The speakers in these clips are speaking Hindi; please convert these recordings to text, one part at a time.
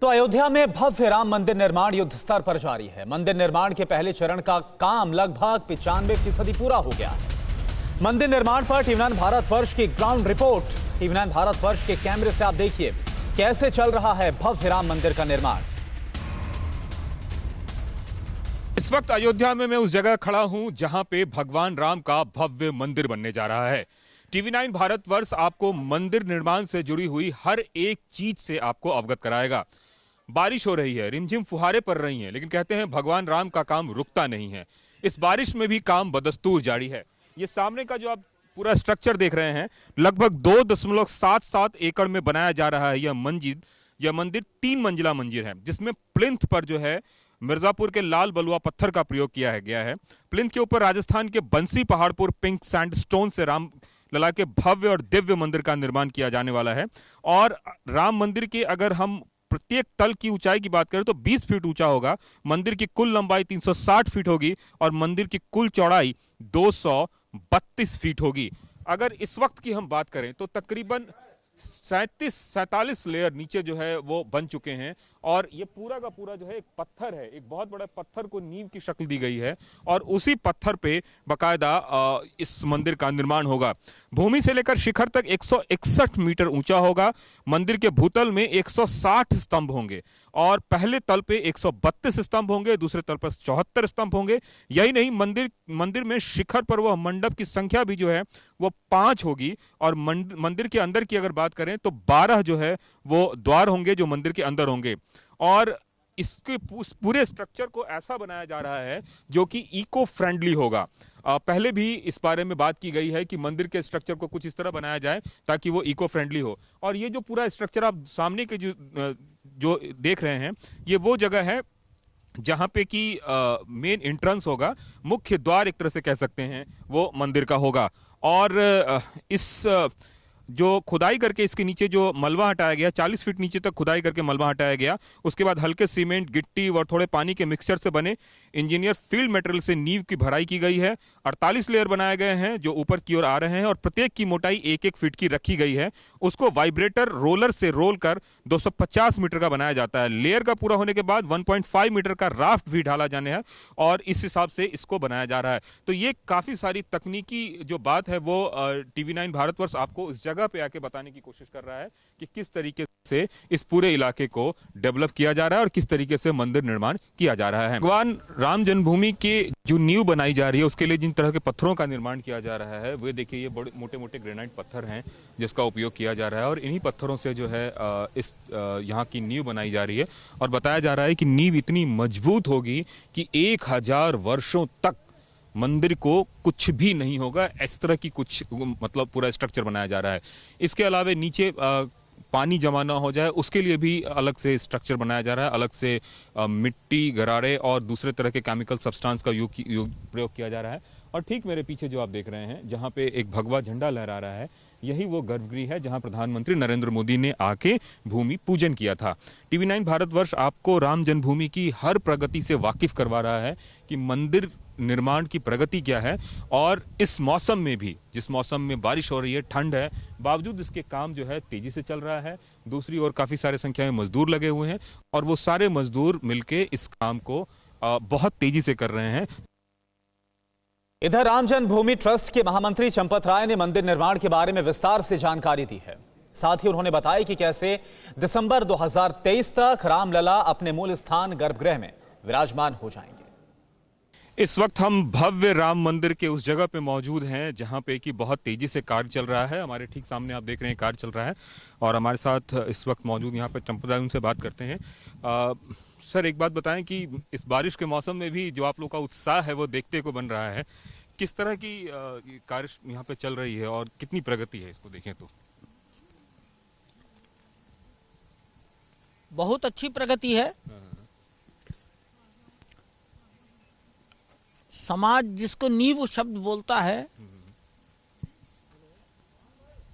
तो अयोध्या में भव्य राम मंदिर निर्माण युद्ध स्तर पर जारी है। मंदिर निर्माण के पहले चरण का काम लगभग 95% पूरा हो गया है। मंदिर निर्माण पर टीवी9 भारतवर्ष की ग्राउंड रिपोर्ट। टीवी9 भारतवर्ष के कैमरे से आप देखिए कैसे चल रहा है भव्य राम मंदिर का निर्माण। इस वक्त अयोध्या में मैं उस जगह खड़ा हूं जहां पे भगवान राम का भव्य मंदिर बनने जा रहा है। टीवी9 भारतवर्ष आपको मंदिर निर्माण से जुड़ी हुई हर एक चीज से आपको अवगत कराएगा। बारिश हो रही है, रिमझिम फुहारे पड़ रही हैं, लेकिन कहते हैं भगवान राम का काम रुकता नहीं है। इस बारिश में भी काम बदस्तूर जारी है। ये सामने का जो आप पूरा स्ट्रक्चर देख रहे हैं, लगभग 2.77 एकड़ में बनाया जा रहा है। यह मंदिर 3 मंजिला मंदिर है, जिसमें प्लिंथ पर जो है मिर्जापुर के लाल बलुआ पत्थर का प्रयोग किया गया है। प्लिंथ के ऊपर राजस्थान के बंसी पहाड़पुर पिंक सैंडस्टोन से राम लला के भव्य और दिव्य मंदिर का निर्माण किया जाने वाला है। और राम मंदिर के अगर हम प्रत्येक तल की ऊंचाई की बात करें तो 20 फीट ऊंचा होगा। मंदिर की कुल लंबाई 360 फीट होगी और मंदिर की कुल चौड़ाई 232 फीट होगी। अगर इस वक्त की हम बात करें तो तकरीबन 47 लेयर नीचे जो है वो बन चुके हैं। और ये पूरा का पूरा जो है एक पत्थर है, एक बहुत बड़ा पत्थर को नींव की शक्ल दी गई है और उसी पत्थर पे बकायदा इस मंदिर का निर्माण होगा। भूमि से लेकर शिखर तक 161 मीटर ऊंचा होगा। मंदिर के भूतल में 160 स्तंभ होंगे और पहले तल पे 132 स्तंभ होंगे, दूसरे तल पर 74 स्तंभ होंगे। यही नहीं, मंदिर में शिखर पर वह मंडप की संख्या भी जो है वो 5 होगी। और मंदिर के अंदर की अगर बात करें तो 12 जो है वो द्वार होंगे जो मंदिर के अंदर होंगे। और इसके पूरे स्ट्रक्चर को ऐसा बनाया जा रहा है जो कि इको फ्रेंडली होगा। पहले भी इस बारे में बात की गई है कि मंदिर के स्ट्रक्चर को कुछ इस तरह बनाया जाए ताकि वो इको फ्रेंडली हो। और ये जो पूरा स्ट्रक्चर आप सामने के जो देख रहे हैं, ये वो जगह है जहां पे कि मेन एंट्रेंस होगा, मुख्य द्वार एक तरह से कह सकते हैं वो मंदिर का होगा। और इस जो खुदाई करके इसके नीचे जो मलबा हटाया गया, 40 फीट नीचे तक खुदाई करके मलबा हटाया गया। उसके बाद हल्के सीमेंट, गिट्टी और थोड़े पानी के मिक्सचर से बने इंजीनियर फील्ड मटेरियल से नींव की भराई की गई है। 48 लेयर बनाए गए हैं जो ऊपर की ओर आ रहे हैं और प्रत्येक की मोटाई 1-1 फीट की रखी गई है। उसको वाइब्रेटर रोलर से रोल कर 250 मीटर का बनाया जाता है। लेयर का पूरा होने के बाद 1.5 मीटर का राफ्ट भी ढाला जाने है और इस हिसाब से इसको बनाया जा रहा है। तो ये काफी सारी तकनीकी जो बात है वो टीवी9 भारतवर्ष आपको इस जगह पे आके बताने की कोशिश कर रहा है कि किस तरीके से इस पूरे इलाके को डेवलप किया जा रहा है और किस तरीके से मंदिर निर्माण किया जा रहा है। भगवान राम जन्मभूमि के जो नींव बनाई जा रही है उसके लिए जिन तरह के पत्थरों का निर्माण किया जा रहा है, वो देखिए ये बड़े मोटे मोटे ग्रेनाइट पत्थर हैं जिसका उपयोग किया जा रहा है। और इन्हीं पत्थरों से जो है इस यहाँ की नींव बनाई जा रही है। और बताया जा रहा है कि नींव इतनी मजबूत होगी कि 1000 वर्षों तक मंदिर को कुछ भी नहीं होगा। इस तरह की कुछ मतलब पूरा स्ट्रक्चर बनाया जा रहा है। इसके अलावा नीचे पानी जमा ना हो जाए उसके लिए भी अलग से स्ट्रक्चर बनाया जा रहा है। अलग से मिट्टी, गरारे और दूसरे तरह के केमिकल सब्सटेंस का प्रयोग किया जा रहा है। और ठीक मेरे पीछे जो आप देख रहे हैं, जहां पे एक भगवा झंडा लहरा रहा है, यही वो गर्भगृह है जहां प्रधानमंत्री नरेंद्र मोदी ने आके भूमि पूजन किया था। टीवी9 भारतवर्ष आपको राम जन्मभूमि की हर प्रगति से वाकिफ करवा रहा है कि मंदिर निर्माण की प्रगति क्या है। और इस मौसम में भी, जिस मौसम में बारिश हो रही है, ठंड है, बावजूद इसके काम जो है तेजी से चल रहा है। दूसरी ओर काफी सारे संख्या में मजदूर लगे हुए हैं और वो सारे मजदूर मिलके इस काम को बहुत तेजी से कर रहे हैं। इधर राम जन्मभूमि ट्रस्ट के महामंत्री चंपत राय ने मंदिर निर्माण के बारे में विस्तार से जानकारी दी है। साथ ही उन्होंने बताया कि कैसे दिसंबर 2023 तक रामलला अपने मूल स्थान गर्भगृह में विराजमान हो जाएंगे। इस वक्त हम भव्य राम मंदिर के उस जगह पे मौजूद हैं जहां पे कि बहुत तेजी से कार्य चल रहा है। हमारे ठीक सामने आप देख रहे हैं कार्य चल रहा है और हमारे साथ इस वक्त मौजूद यहाँ पे चंपत राय, उनसे बात करते हैं। सर, एक बात बताएं कि इस बारिश के मौसम में भी जो आप लोग का उत्साह है वो देखते को बन रहा है। किस तरह की कार्य यहाँ पे चल रही है और कितनी प्रगति है, इसको देखें तो? बहुत अच्छी प्रगति है। समाज जिसको नींव शब्द बोलता है,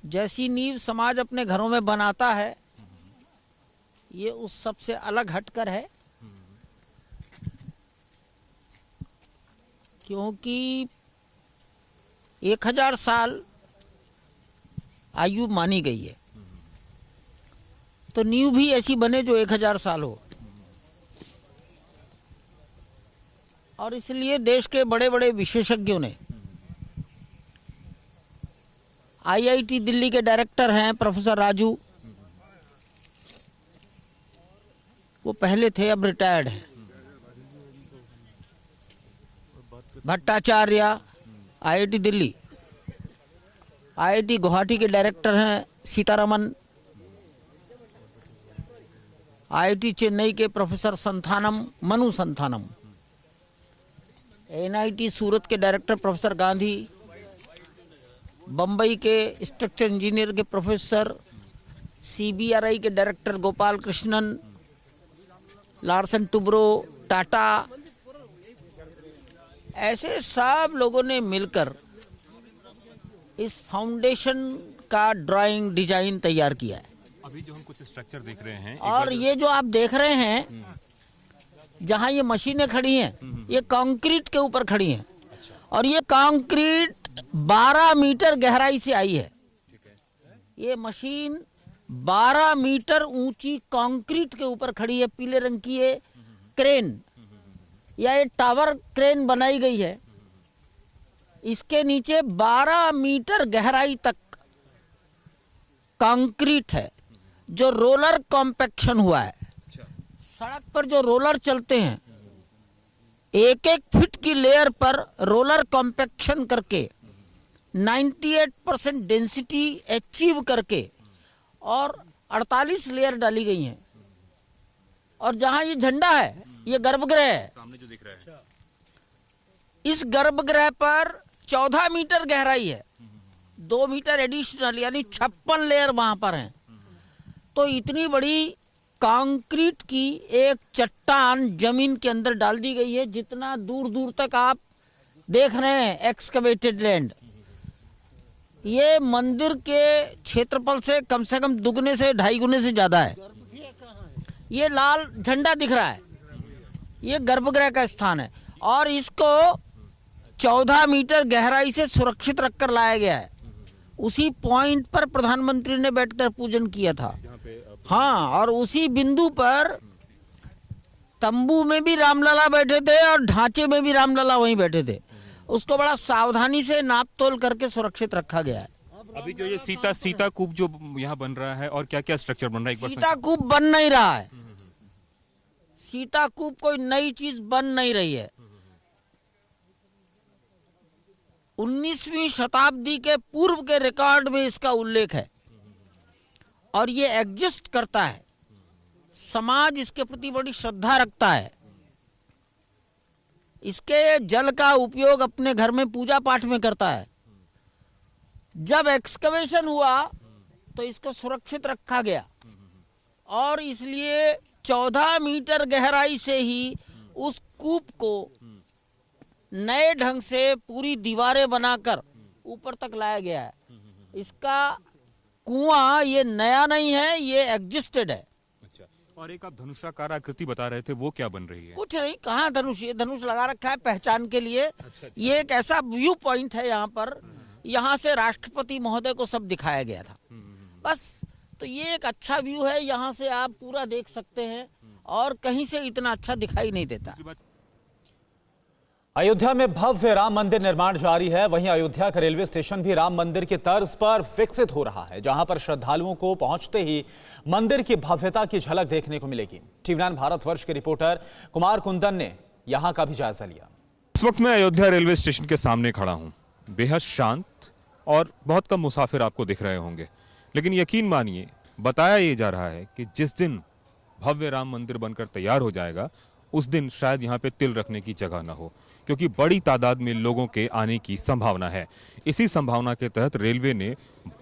जैसी नींव समाज अपने घरों में बनाता है, ये उस सबसे अलग हटकर है। क्योंकि 1000 साल आयु मानी गई है। तो नींव भी ऐसी बने जो 1000 साल हो। और इसलिए देश के बड़े बड़े विशेषज्ञों ने, आईआईटी दिल्ली के डायरेक्टर हैं प्रोफेसर राजू, वो पहले थे अब रिटायर्ड हैं, भट्टाचार्य आईआईटी दिल्ली, आईआईटी गुवाहाटी के डायरेक्टर हैं सीतारमन, आईआईटी चेन्नई के प्रोफेसर संथानम मनु संथानम, एनआईटी सूरत के डायरेक्टर प्रोफेसर गांधी, बम्बई के स्ट्रक्चर इंजीनियर के प्रोफेसर, सीबीआरआई के director Gopal Krishnan, Larsen Toubro, Tata, ऐसे सब लोगों ने मिलकर इस फाउंडेशन का ड्राइंग डिजाइन तैयार किया है। अभी जो हम कुछ स्ट्रक्चर देख रहे हैं, और ये जो आप देख रहे हैं, जहां ये मशीनें खड़ी हैं, ये कंक्रीट के ऊपर खड़ी हैं, और ये कंक्रीट 12 मीटर गहराई से आई है। ये मशीन 12 मीटर ऊंची कंक्रीट के ऊपर खड़ी है, पीले रंग की ये क्रेन या ये टावर क्रेन बनाई गई है। इसके नीचे 12 मीटर गहराई तक कंक्रीट है, जो रोलर कॉम्पैक्शन हुआ है। सड़क पर जो रोलर चलते हैं, एक एक फीट की लेयर पर रोलर कॉम्पैक्शन करके 98% डेंसिटी अचीव करके और 48 लेयर डाली गई हैं। और जहां ये झंडा है, ये गर्भगृह है, सामने जो दिख रहा है, इस गर्भगृह पर 14 मीटर गहराई है, 2 मीटर एडिशनल, यानी 56 लेयर वहां पर हैं। तो इतनी बड़ी कंक्रीट की एक चट्टान जमीन के अंदर डाल दी गई है, जितना दूर दूर तक आप देख रहे हैं एक्सकवेटेड लैंड। ये मंदिर के क्षेत्रफल से कम दुगने से 2.5 गुने से ज्यादा है। ये लाल झंडा दिख रहा है, ये गर्भगृह का स्थान है, और इसको 14 मीटर गहराई से सुरक्षित रखकर लाया गया है। उसी पॉइंट पर प्रधानमंत्री ने बैठकर पूजन किया था। हाँ, और उसी बिंदु पर तंबू में भी रामलला बैठे थे और ढांचे में भी रामलला वहीं बैठे थे। उसको बड़ा सावधानी से नाप तोल करके सुरक्षित रखा गया है। अभी जो ये सीता कूप जो यहाँ बन रहा है, और क्या क्या स्ट्रक्चर बन रहा है, एक बार सीता कूप बन नहीं रहा है। सीता कूप कोई नई चीज बन नहीं रही है। 19वीं शताब्दी के पूर्व के रिकॉर्ड में इसका उल्लेख है, और ये एग्जिस्ट करता है। समाज इसके प्रति बड़ी श्रद्धा रखता है। इसके जल का उपयोग अपने घर में पूजा पाठ में करता है। जब एक्सकवेशन हुआ तो इसको सुरक्षित रखा गया, और इसलिए 14 मीटर गहराई से ही उस कूप को नए ढंग से पूरी दीवारें बनाकर ऊपर तक लाया गया है। इसका कुआं ये नया नहीं है, ये एग्जिस्टेड है। अच्छा, और एक आप धनुषाकार आकृति बता रहे थे, वो क्या बन रही है? कुछ नहीं, कहाँ धनुष, ये धनुष लगा रखा है पहचान के लिए। अच्छा। ये एक ऐसा व्यू पॉइंट है यहाँ पर, यहाँ से राष्ट्रपति महोदय को सब दिखाया गया था बस। तो ये एक अच्छा व्यू है, यहाँ से आप पूरा देख सकते हैं, और कहीं से इतना अच्छा दिखाई नहीं देता। अयोध्या में भव्य राम मंदिर निर्माण जारी है। वहीं अयोध्या का रेलवे स्टेशन भी राम मंदिर की तर्ज पर विकसित हो रहा है, जहां पर श्रद्धालुओं को पहुंचते ही मंदिर की भव्यता की झलक देखने को मिलेगी। टीवी9 भारतवर्ष के रिपोर्टर कुमार कुंदन ने यहां का भी जायजा लिया। इस वक्त मैं अयोध्या रेलवे स्टेशन के सामने खड़ा हूं। बेहद शांत और बहुत कम मुसाफिर आपको दिख रहे होंगे, लेकिन यकीन मानिए, बताया ये जा रहा है कि जिस दिन भव्य राम मंदिर बनकर तैयार हो जाएगा, उस दिन शायद यहाँ पे तिल रखने की जगह ना हो, क्योंकि बड़ी तादाद में लोगों के आने की संभावना है। इसी संभावना के तहत रेलवे ने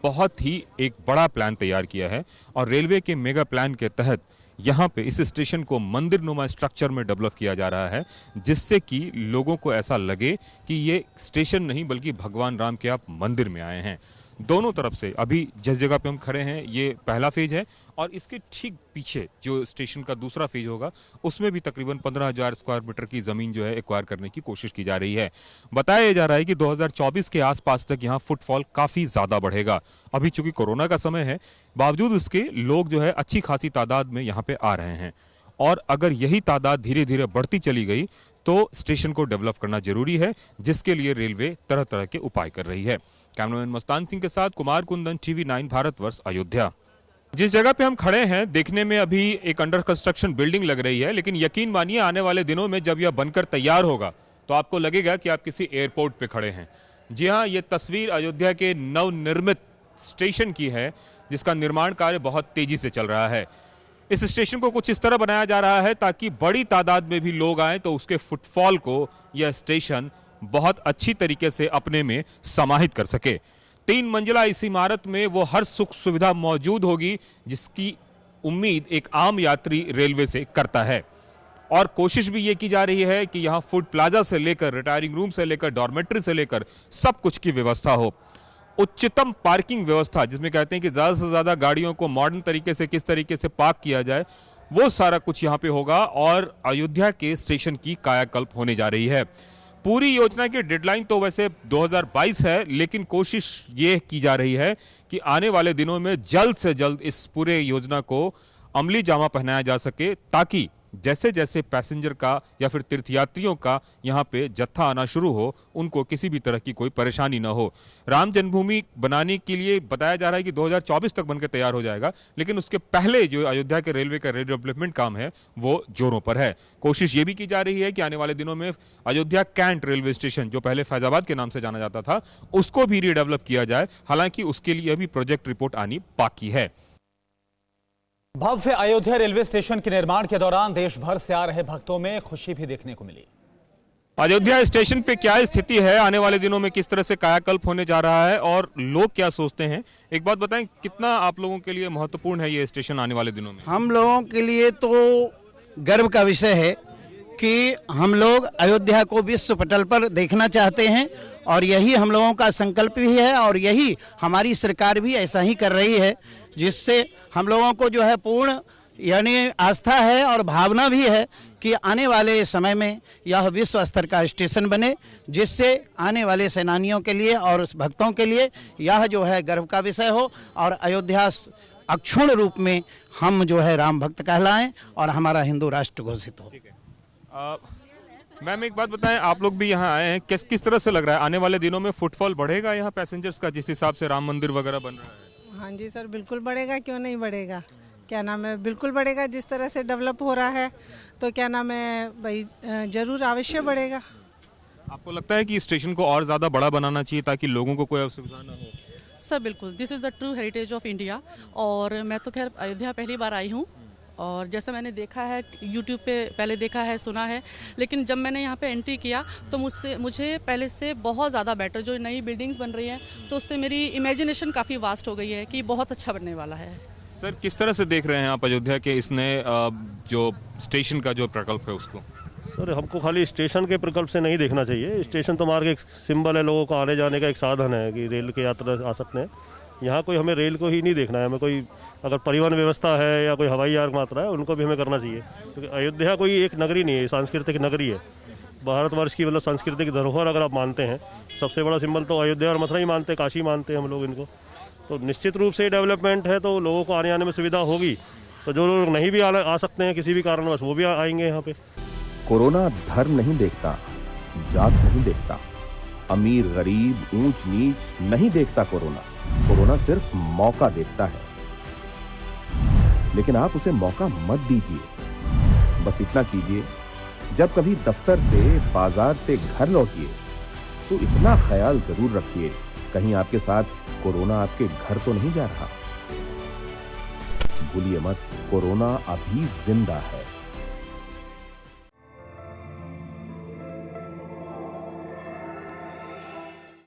बहुत ही एक बड़ा प्लान तैयार किया है, और रेलवे के मेगा प्लान के तहत यहाँ पे इस स्टेशन को मंदिर नुमा स्ट्रक्चर में डेवलप किया जा रहा है, जिससे कि लोगों को ऐसा लगे कि ये स्टेशन नहीं बल्कि भगवान राम के आप मंदिर में आए हैं। दोनों तरफ से अभी जिस जगह पे हम खड़े हैं ये पहला फेज है और इसके ठीक पीछे जो स्टेशन का दूसरा फेज होगा उसमें भी तकरीबन 15,000 स्क्वायर मीटर की जमीन जो है एक्वायर करने की कोशिश की जा रही है। बताया जा रहा है कि 2024 के आसपास तक यहाँ फुटफॉल काफी ज्यादा बढ़ेगा। अभी चूंकि कोरोना का समय है, बावजूद इसके लोग जो है अच्छी खासी तादाद में यहाँ पे आ रहे हैं और अगर यही तादाद धीरे धीरे बढ़ती चली गई तो स्टेशन को डेवलप करना जरूरी है, जिसके लिए रेलवे तरह तरह के उपाय कर रही है। कैमरामैन मस्तान सिंह के साथ कुमार कुंदन, TV9 भारतवर्ष, अयोध्या। जिस जगह पे हम खड़े हैं देखने में अभी एक अंडर कंस्ट्रक्शन बिल्डिंग लग रही है, लेकिन यकीन मानिए आने वाले दिनों में जब यह बनकर तैयार होगा तो आपको लगेगा कि आप किसी एयरपोर्ट पे खड़े हैं। जी हाँ, ये तस्वीर अयोध्या के नवनिर्मित स्टेशन की है जिसका निर्माण कार्य बहुत तेजी से चल रहा है। इस स्टेशन को कुछ इस तरह बनाया जा रहा है ताकि बड़ी तादाद में भी लोग आए तो उसके फुटफॉल को यह स्टेशन बहुत अच्छी तरीके से अपने में समाहित कर सके। 3 मंजिला इस इमारत में वो हर सुख सुविधा मौजूद होगी जिसकी उम्मीद एक आम यात्री रेलवे से करता है और कोशिश भी ये की जा रही है कि यहाँ फूड प्लाजा से लेकर रिटायरिंग रूम से लेकर डॉर्मेट्री से लेकर सब कुछ की व्यवस्था हो। उच्चतम पार्किंग व्यवस्था, जिसमें कहते हैं कि ज्यादा से ज्यादा गाड़ियों को मॉडर्न तरीके से किस तरीके से पार्क किया जाए, वो सारा कुछ यहाँ पे होगा और अयोध्या के स्टेशन की कायाकल्प होने जा रही है। पूरी योजना की डेडलाइन तो वैसे 2022 है, लेकिन कोशिश ये की जा रही है कि आने वाले दिनों में जल्द से जल्द इस पूरे योजना को अमली जामा पहनाया जा सके ताकि जैसे जैसे पैसेंजर का या फिर तीर्थयात्रियों का यहाँ पे जत्था आना शुरू हो उनको किसी भी तरह की कोई परेशानी ना हो। राम जन्मभूमि बनाने के लिए बताया जा रहा है कि 2024 तक बनकर तैयार हो जाएगा, लेकिन उसके पहले जो अयोध्या के रेलवे का डेवलपमेंट काम है वो जोरों पर है। कोशिश ये भी की जा रही है कि आने वाले दिनों में अयोध्या कैंट रेलवे स्टेशन, जो पहले फैजाबाद के नाम से जाना जाता था, उसको भी रीडेवलप किया जाए। हालांकि उसके लिए अभी प्रोजेक्ट रिपोर्ट आनी बाकी है। भव्य अयोध्या रेलवे स्टेशन के निर्माण के दौरान देश भर से आ रहे भक्तों में खुशी भी देखने को मिली। अयोध्या स्टेशन पे क्या स्थिति है, आने वाले दिनों में किस तरह से कायाकल्प होने जा रहा है और लोग क्या सोचते हैं, एक बात बताएं, कितना आप लोगों के लिए महत्वपूर्ण है ये स्टेशन आने वाले दिनों में? हम लोगों के लिए तो गर्व का विषय है कि हम लोग अयोध्या को विश्व पटल पर देखना चाहते हैं और यही हम लोगों का संकल्प भी है और यही हमारी सरकार भी ऐसा ही कर रही है, जिससे हम लोगों को जो है पूर्ण यानी आस्था है और भावना भी है कि आने वाले समय में यह विश्व स्तर का स्टेशन बने, जिससे आने वाले सेनानियों के लिए और भक्तों के लिए यह जो है गर्व का विषय हो और अयोध्या अक्षुण्ण रूप में हम जो है राम भक्त कहलाएं और हमारा हिंदू राष्ट्र घोषित हो। मैम एक बात बताएं, आप लोग भी यहाँ आए हैं, किस तरह से लग रहा है आने वाले दिनों में फुटफॉल बढ़ेगा यहाँ पैसेंजर्स का, जिस हिसाब से राम मंदिर वगैरह बन रहा है? हाँ जी सर, बिल्कुल बढ़ेगा, क्यों नहीं बढ़ेगा, क्या नाम है, बिल्कुल बढ़ेगा। जिस तरह से डेवलप हो रहा है तो क्या नाम है भाई, जरूर अवश्य बढ़ेगा। आपको लगता है कि स्टेशन को और ज़्यादा बड़ा बनाना चाहिए ताकि लोगों को कोई असुविधा ना हो? सर बिल्कुल, this is the true heritage of India. और मैं तो खैर अयोध्या पहली बार आई हूँ और जैसा मैंने देखा है यूट्यूब पे पहले देखा है, सुना है, लेकिन जब मैंने यहाँ पे एंट्री किया तो मुझे पहले से बहुत ज़्यादा बेटर, जो नई बिल्डिंग्स बन रही हैं तो उससे मेरी इमेजिनेशन काफ़ी वास्ट हो गई है कि बहुत अच्छा बनने वाला है। सर किस तरह से देख रहे हैं आप अयोध्या के इस नए जो स्टेशन का जो प्रकल्प है उसको? सर हमको खाली स्टेशन के प्रकल्प से नहीं देखना चाहिए। स्टेशन तो हमारे एक सिंबल है, लोगों को आने जाने का एक साधन है कि रेल के यात्रा आ सकते हैं। यहाँ कोई हमें रेल को ही नहीं देखना है, हमें कोई अगर परिवहन व्यवस्था है या कोई हवाई मार्ग मात्रा है उनको भी हमें करना चाहिए, क्योंकि अयोध्या कोई एक नगरी नहीं है, सांस्कृतिक नगरी है। भारतवर्ष की मतलब सांस्कृतिक धरोहर अगर आप मानते हैं, सबसे बड़ा सिंबल तो अयोध्या और मथुरा ही मानते हैं, काशी मानते हैं हम लोग इनको। तो निश्चित रूप से डेवलपमेंट है तो लोगों को आने आने में सुविधा होगी, तो जो लोग नहीं भी आ सकते हैं किसी भी कारणवश वो भी आएंगे यहाँ पे। कोरोना धर्म नहीं देखता, जात नहीं देखता, अमीर गरीब ऊंच नीच नहीं देखता। कोरोना सिर्फ मौका देखता है, लेकिन आप उसे मौका मत दीजिए। बस इतना कीजिए, जब कभी दफ्तर से बाजार से घर लौटिए तो इतना ख्याल जरूर रखिए कहीं आपके साथ कोरोना आपके घर तो नहीं जा रहा। भूलिए मत, कोरोना अभी जिंदा है।